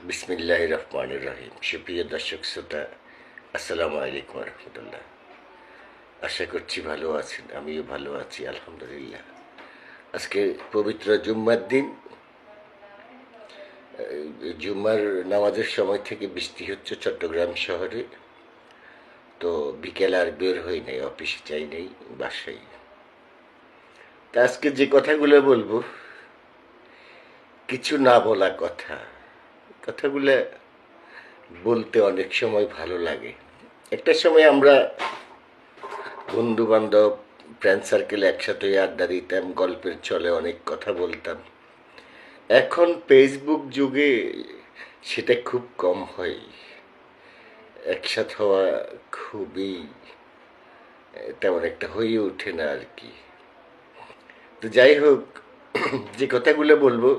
বিসমিল্লাহির রহমানির রহিম। সুপ্রিয় দর্শক শ্রোতা, আসসালামু আলাইকুম রহমতুল্লাহ। আশা করছি ভালো আছেন, আমিও ভালো আছি আলহামদুলিল্লাহ। আজকে পবিত্র জুম্মার দিন। জুম্মার নামাজের সময় থেকে বৃষ্টি হচ্ছে চট্টগ্রাম শহরে। তো বিকেল আর বের হই নাই, অফিসে যাই নাই, বাসায়। তা আজকে যে কথাগুলো বলবো, কিছু না বলা কথা, কথাগুলো বলতে অনেক সময় ভালো লাগে। একটা সময় আমরা বন্ধু বান্ধব ফ্রেন্ড সার্কেল একসাথে আড্ডা দিতাম, গল্পের ছলে অনেক কথা বলতাম। এখন ফেসবুক যুগে সেটা খুব কম হয়, একসাথ হওয়া খুবই তেমন একটা হয়ে ওঠে না আর কি। তো যাই হোক, যে কথাগুলো বলবো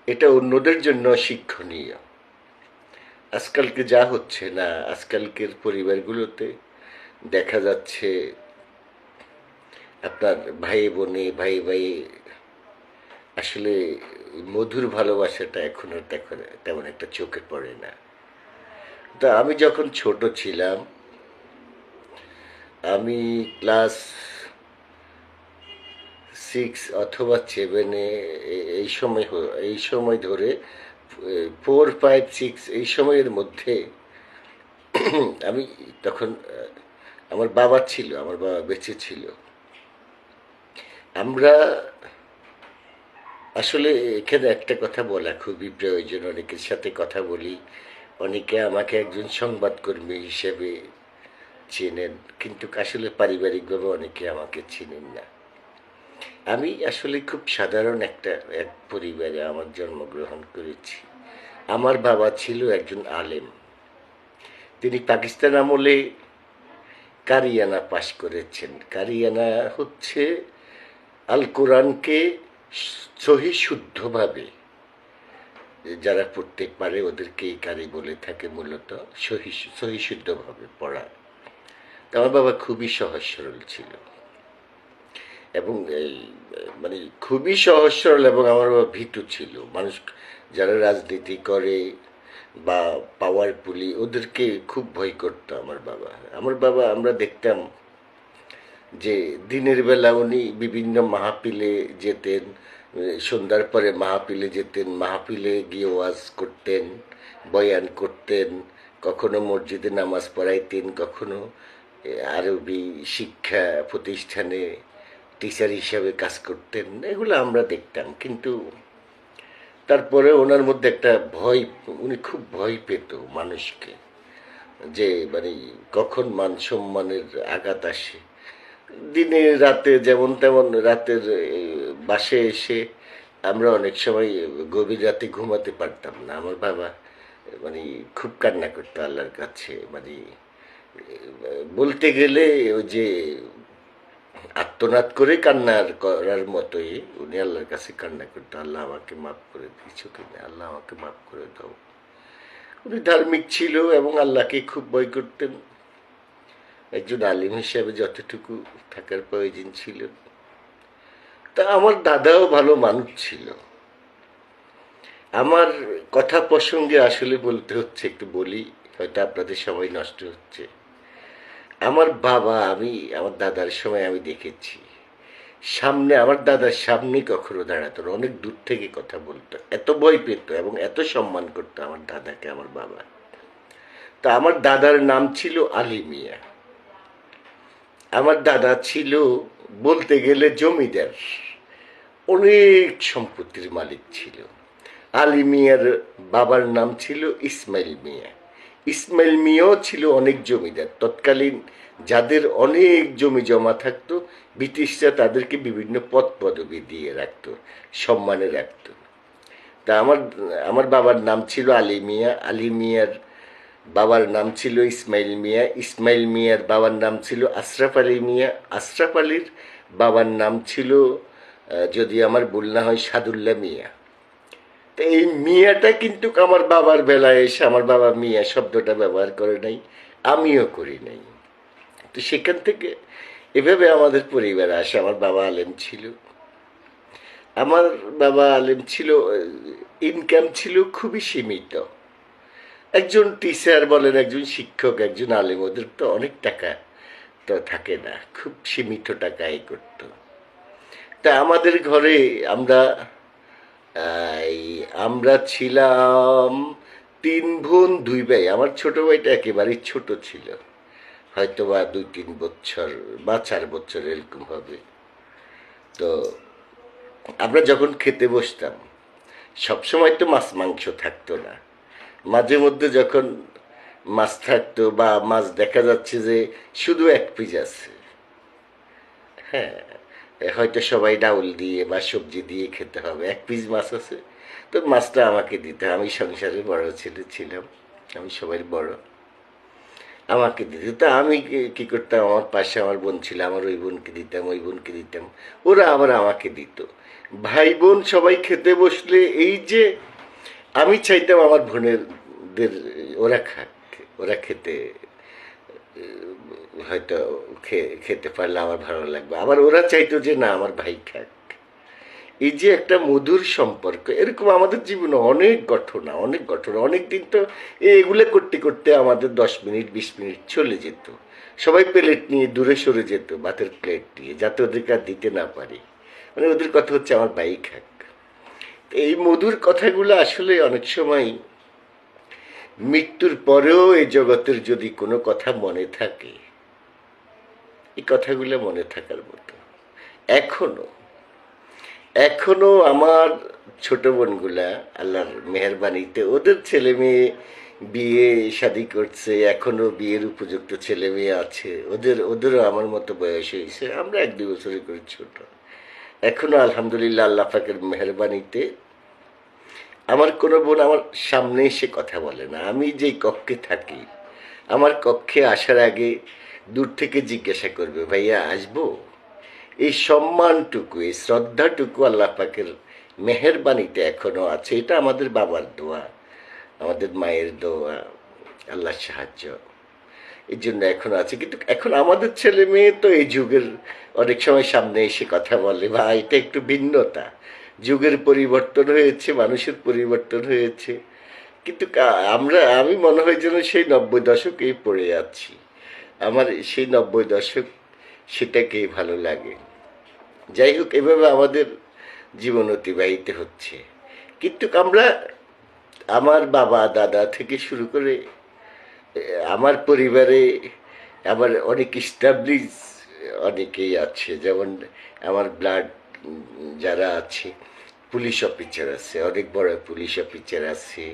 এটা অন্যদের জন্য শিক্ষণীয়। আজকালকে যা হচ্ছে না, আজকালকের পরিবারগুলোতে দেখা যাচ্ছে আপনার ভাই বোনে ভাই ভাই আসলে মধুর ভালোবাসাটা এখন আর তেমন একটা চোখে পড়ে না। তা আমি যখন ছোট ছিলাম, আমি ক্লাস 6 অথবা 7-এ, এই সময় ধরে 4, 5, 6 এই সময়ের মধ্যে আমি তখন আমার বাবা ছিল, আমার বাবা বেঁচে ছিল। আমরা আসলে এখানে একটা কথা বলা খুবই প্রয়োজন। অনেকের সাথে কথা বলি, অনেকে আমাকে একজন সংবাদকর্মী হিসেবে চেনেন, কিন্তু আসলে পারিবারিকভাবে অনেকে আমাকে চিনেন না। আমি আসলে খুব সাধারণ এক পরিবারে আমার জন্মগ্রহণ করেছি। আমার বাবা ছিল একজন আলেম। তিনি পাকিস্তান আমলে কারিয়ানা পাশ করেছেন। কারিয়ানা হচ্ছে আল কোরআনকে সহি শুদ্ধভাবে যারা পড়তে পারে ওদেরকে এই কারি বলে থাকে, মূলত সহি শুদ্ধভাবে পড়া। তো আমার বাবা খুবই সহজ সরল ছিল, এবং এই মানে খুবই সহজ সরল, এবং আমার বাবা ভীতু ছিল। মানুষ যারা রাজনীতি করে বা পাওয়ারফুলি ওদেরকে খুব ভয় করতো আমার বাবা। আমরা দেখতাম যে দিনের বেলা উনি বিভিন্ন মাহফিলে যেতেন, সন্ধ্যার পরে মাহফিলে যেতেন, মাহফিলে গিয়ে ওয়াজ করতেন, বয়ান করতেন, কখনো মসজিদে নামাজ পড়াইতেন, কখনো আরবি শিক্ষা প্রতিষ্ঠানে টিচার হিসাবে কাজ করতেন। এগুলো আমরা দেখতাম, কিন্তু তারপরে ওনার মধ্যে একটা ভয়, উনি খুব ভয় পেত মানুষকে, যে মানে কখন মান সম্মানের আঘাত আসে। দিনে রাতে যেমন তেমন রাতের বাসে এসে আমরা অনেক সময় গভীর রাতে ঘুমাতে পারতাম না। আমার বাবা মানে খুব কান্না করতো আল্লাহর কাছে, মানে বলতে গেলে ওই যে আত্মনাদ করে কান্নার করার মতোই উনি আল্লাহর কাছে কান্না করতো, আল্লাহ আমাকে মাফ করে দিয়েছো তুমি, আল্লাহ আমাকে মাফ করে দাও। উনি ধার্মিক ছিল এবং আল্লাহকে খুব ভয় করতেন, একজন আলিম হিসাবে যতটুকু থাকার প্রয়োজন ছিল। তা আমার দাদাও ভালো মানুষ ছিল। আমার কথা প্রসঙ্গে আসলে বলতে হচ্ছে, একটু বলি, হয়তো আপনাদের সময় নষ্ট হচ্ছে। আমার বাবা, আমার দাদার সময় আমি দেখেছি, আমার দাদার সামনে কখনো দাঁড়াতো না, অনেক দূর থেকে কথা বলতো, এত ভয় পেত এবং এত সম্মান করতো আমার দাদাকে আমার বাবা। তা আমার দাদার নাম ছিল আলী মিয়া। আমার দাদা ছিল বলতে গেলে জমিদার, অনেক সম্পত্তির মালিক ছিল। আলী মিয়ার বাবার নাম ছিল ইসমাইল মিয়া। ইসমাইল মিয়াও ছিল অনেক জমিদার। তৎকালীন যাদের অনেক জমি জমা থাকতো, ব্রিটিশরা তাদেরকে বিভিন্ন পদ পদবি দিয়ে রাখতো, সম্মানে রাখতো। তা আমার বাবার নাম ছিল আলী মিয়া। আলী মিয়ার বাবার নাম ছিল ইসমাইল মিয়া। ইসমাইল মিয়ার বাবার নাম ছিল আশরাফ আলী মিয়া। আশরাফ আলীর বাবার নাম ছিল, যদি আমার ভুল না হয়, সাদুল্লাহ মিয়া। তো এই মিয়াটা কিন্তু আমার বাবার বেলায় এসে আমার বাবা মিয়া শব্দটা ব্যবহার করে নাই, আমিও করি নাই। তো সেখান থেকে এভাবে আমাদের পরিবারে আসে। আমার বাবা আলেম ছিল, আমার বাবা আলেম ছিল, ইনকাম ছিল খুবই সীমিত। একজন টিচার বলেন, একজন শিক্ষক, একজন আলেম, ওদের তো অনেক টাকা তো থাকে না, খুব সীমিত টাকা আয় করতো। তা আমাদের ঘরে এই আমরা ছিলাম 3 বোন 2 ভাই। আমার ছোট ভাইটা একেবারেই ছোট ছিল, হয়তো বা 2-3 বছর বা 4 বছর এরকম হবে। তো আমরা যখন খেতে বসতাম, সবসময় তো মাছ মাংস থাকতো না, মাঝে মধ্যে যখন মাছ থাকতো বা মাছ দেখা যাচ্ছে যে শুধু 1 পিস আছে, হ্যাঁ, হয়তো সবাই ডাউল দিয়ে বা সবজি দিয়ে খেতে হবে, 1 পিস মাছ আছে, তো মাছটা আমাকে দিতে, আমি সংসারে বড় ছেলে ছিলাম, আমি সবাই বড়, আমাকে দিত। তা আমি কি করতাম, আমার পাশে আমার বোন ছিল, আমার ওই বোনকে দিতাম, ওই বোনকে দিতাম, ওরা আবার আমাকে দিত। ভাই বোন সবাই খেতে বসলে এই যে আমি চাইতাম আমার বোনেরদের ওরা খাক, ওরা খেতে হয়তো খেতে পারলে আমার ভালো লাগবে, আবার ওরা চাইতো যে না আমার ভাই খাক। এই যে একটা মধুর সম্পর্ক, এরকম আমাদের জীবনে অনেক ঘটনা, অনেক ঘটনা, অনেক দিন তো এগুলো করতে করতে আমাদের 10 মিনিট 20 মিনিট চলে যেত। সবাই প্লেট নিয়ে দূরে সরে যেত, ভাতের প্লেট নিয়ে, যাতে ওদেরকে আর দিতে না পারি, মানে ওদের কথা হচ্ছে আমার ভাই খাক। এই মধুর কথাগুলো আসলে অনেক সময় মৃত্যুর পরেও এই জগতের যদি কোনো কথা মনে থাকে, এই কথাগুলো মনে থাকার মতো। এখনো এখনো আমার ছোট বোনগুলা আল্লাহর মেহেরবানিতে ওদের ছেলে মেয়ে বিয়ে শাদি করছে, এখনো বিয়ের উপযুক্ত ছেলে মেয়ে আছে, ওদেরও আমার মতো বয়স হয়েছে, আমরা 1-2 বছরের করে ছোট। এখনো আলহামদুলিল্লাহ আল্লাহ পাকের মেহেরবানিতে আমার কোনো বোন আমার সামনে এসে কথা বলে না। আমি যেই কক্ষে থাকি, আমার কক্ষে আসার আগে দূর থেকে জিজ্ঞাসা করবে, ভাইয়া আসবো? এই সম্মানটুকু, এই শ্রদ্ধাটুকু আল্লাহ পাকের মেহেরবানিতে এখনো আছে। এটা আমাদের বাবার দোয়া, আমাদের মায়ের দোয়া, আল্লাহর সাহায্য, এই জন্য এখনো আছে। কিন্তু এখন আমাদের ছেলে মেয়ে তো এই যুগের অনেক সময় সামনে এসে কথা বলে, বা এটা একটু ভিন্নতা, যুগের পরিবর্তন হয়েছে, মানুষের পরিবর্তন হয়েছে। কিন্তু আমি মনে হয় যেন সেই 90 দশকেই পড়ে আছি। আমার সেই 90 দশক, সেটাকেই ভালো লাগে। যাই হোক, এভাবে আমাদের জীবন অতিবাহিত হচ্ছে। কিন্তু আমরা, আমার বাবা দাদা থেকে শুরু করে আমার পরিবারে আবার অনেক স্টাবলিশ অনেকেই আছে, যেমন আমার ব্লাড যারা আছে, পুলিশ অফিসার আছে, অনেক বড় পুলিশ অফিসার আছে।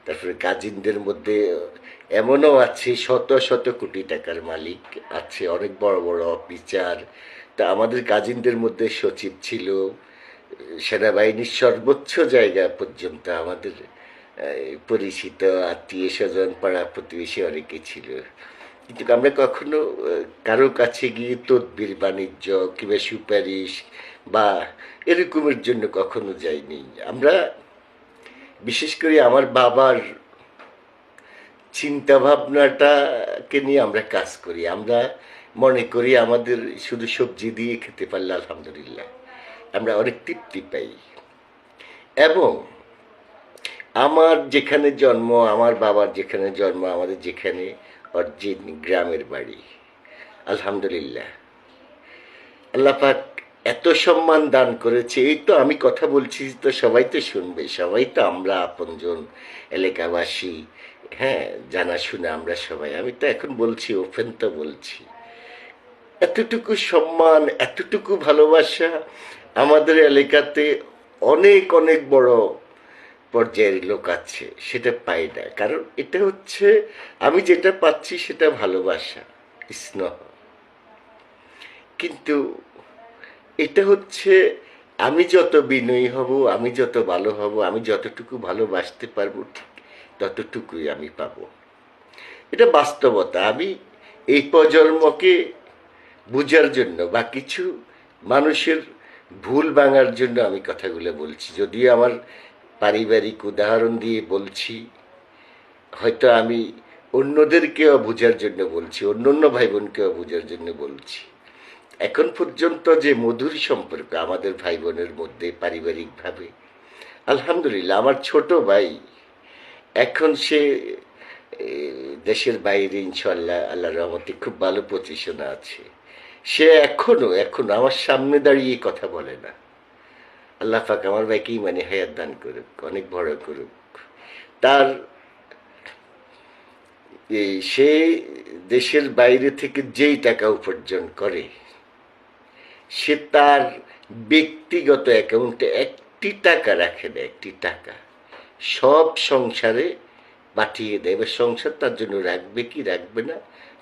তারপরে কাজিনদের মধ্যে এমনও আছে শত শত কোটি টাকার মালিক আছে, অনেক বড় বড় অফিসার। তা আমাদের কাজিনদের মধ্যে সচিব ছিল, সেনাবাহিনীর সর্বোচ্চ জায়গা পর্যন্ত আমাদের পরিচিত আত্মীয় স্বজন পাড়া প্রতিবেশী অনেকে ছিল। কিন্তু আমরা কখনো কারো কাছে গিয়ে তদবির বাণিজ্য কিংবা সুপারিশ বা এরকমের জন্য কখনো যাইনি। আমরা বিশেষ করে আমার বাবার চিন্তা ভাবনাটাকে নিয়ে আমরা কাজ করি। আমরা মনে করি আমাদের শুধু সবজি দিয়ে খেতে পারলে আলহামদুলিল্লাহ আমরা অনেক তৃপ্তি পাই। এবং আমার যেখানে জন্ম, আমার বাবার যেখানে জন্ম, আমাদের যেখানে অরিজিন গ্রামের বাড়ি, আলহামদুলিল্লাহ আল্লাহ পাক এত সম্মান দান করেছে। এই তো আমি কথা বলছি তো সবাই তো শুনবে, সবাই তো আমরা আপনজন এলাকাবাসী, হ্যাঁ, জানাশোনা আমরা সবাই। আমি তো এখন বলছি, ওপেন তো বলছি, এতটুকু সম্মান, এতটুকু ভালোবাসা আমাদের এলাকাতে অনেক অনেক বড় পর্যায়ের লোক আছে, সেটা পাই না। কারণ এটা হচ্ছে, আমি যেটা পাচ্ছি সেটা ভালোবাসা, স্নেহ। কিন্তু এটা হচ্ছে, আমি যত বিনয়ী হব, আমি যত ভালো হব, আমি যতটুকু ভালোবাসতে পারবো, ঠিক ততটুকুই আমি পাবো। এটা বাস্তবতা। আমি এই প্রজন্মকে বুঝার জন্য বা কিছু মানুষের ভুল ভাঙার জন্য আমি কথাগুলো বলছি। যদিও আমার পারিবারিক উদাহরণ দিয়ে বলছি, হয়তো আমি অন্যদেরকেও বোঝার জন্য বলছি, অন্য অন্য ভাই বোনকেও বোঝার জন্য বলছি। এখন পর্যন্ত যে মধুর সম্পর্ক আমাদের ভাই বোনের মধ্যে পারিবারিকভাবে, আলহামদুলিল্লাহ, আমার ছোট ভাই এখন সে দেশের বাইরে ইনশাল্লাহ আল্লাহর রহমতে খুব ভালো পজিশনে আছে। সে এখনো আমার সামনে দাঁড়িয়ে কথা বলে না। আল্লাহ পাক আমার ভাইকে ইমানি হায়াত দান করুক, অনেক বড় করুক। তার সে দেশের বাইরে থেকে যেই টাকা উপার্জন করে, সে তার ব্যক্তিগত অ্যাকাউন্টে একটি টাকা রাখে না, একটি টাকা সব সংসারে পাঠিয়ে দেয়। এবার সংসার তার জন্য রাখবে কি রাখবে না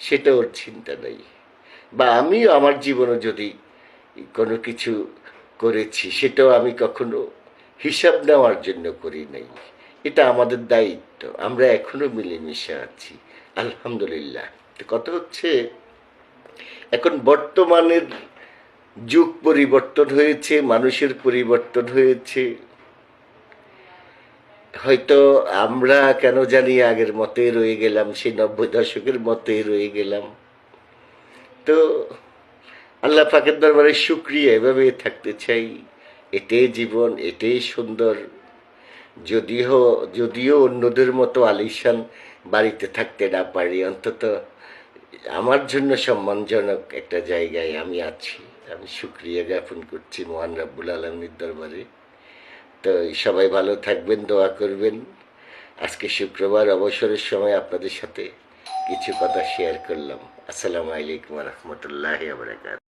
সেটা ওর চিন্তা নেই। বা আমিও আমার জীবনে যদি কোনো কিছু করেছি, সেটাও আমি কখনো হিসাব নেওয়ার জন্য করি নাই। এটা আমাদের দায়িত্ব। আমরা এখনো মিলেমিশে আছি আলহামদুলিল্লাহ। কথা হচ্ছে, এখন বর্তমানের যুগ পরিবর্তন হয়েছে, মানুষের পরিবর্তন হয়েছে। হয়তো আমরা কেন জানি আগের মতোই রয়ে গেলাম, সেই 90 দশকের মতোই রয়ে গেলাম। তো আল্লাহ পাকের দরবারে শুকরিয়া, এভাবে থাকতে চাই। এটাই জীবন, এটাই সুন্দর। যদিও যদিও অন্যদের মতো আলিশান বাড়িতে থাকতে না পারি, অন্তত আমার জন্য সম্মানজনক একটা জায়গায় আমি আছি। আমি শুকরিয়া জ্ঞাপন করছি মহান রাব্বুল আলামিনের দরবারে। তো সবাই ভালো থাকবেন, দোয়া করবেন। আজকে শুক্রবার অবসরের সময় আপনাদের সাথে কিছু কথা শেয়ার করলাম। আসসালামু আলাইকুম ওয়া রাহমাতুল্লাহি ওয়া বারাকাতুহু।